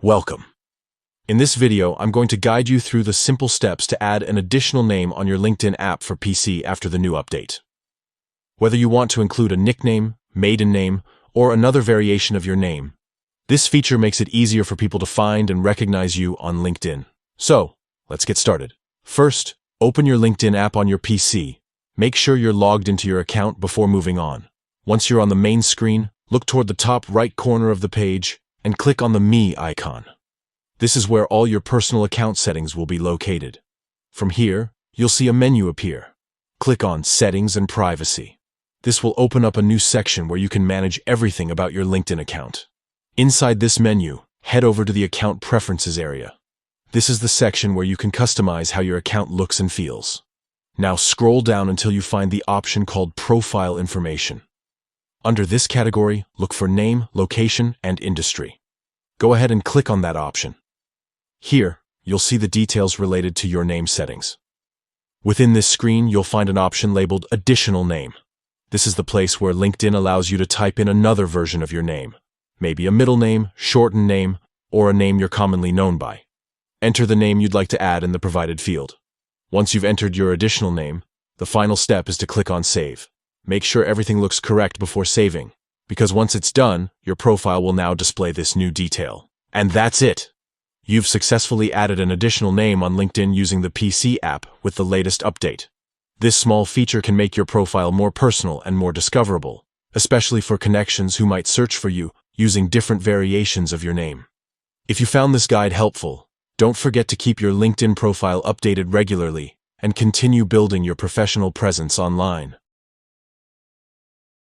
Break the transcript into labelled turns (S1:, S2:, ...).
S1: Welcome. In this video, I'm going to guide you through the simple steps to add an additional name on your LinkedIn app for PC after the new update. Whether you want to include a nickname, maiden name, or another variation of your name, this feature makes it easier for people to find and recognize you on LinkedIn. So, let's get started. First, open your LinkedIn app on your PC. Make sure you're logged into your account before moving on. Once you're on the main screen, look toward the top right corner of the page and click on the Me icon. This is where all your personal account settings will be located. From here, you'll see a menu appear. Click on Settings and Privacy. This will open up a new section where you can manage everything about your LinkedIn account. Inside this menu, head over to the Account Preferences area. This is the section where you can customize how your account looks and feels. Now scroll down until you find the option called Profile Information. Under this category, look for Name, Location, and Industry. Go ahead and click on that option. Here, you'll see the details related to your name settings. Within this screen, you'll find an option labeled Additional Name. This is the place where LinkedIn allows you to type in another version of your name, maybe a middle name, shortened name, or a name you're commonly known by. Enter the name you'd like to add in the provided field. Once you've entered your additional name, the final step is to click on Save. Make sure everything looks correct before saving, because once it's done, your profile will now display this new detail. And that's it! You've successfully added an additional name on LinkedIn using the PC app with the latest update. This small feature can make your profile more personal and more discoverable, especially for connections who might search for you using different variations of your name. If you found this guide helpful, don't forget to keep your LinkedIn profile updated regularly and continue building your professional presence online.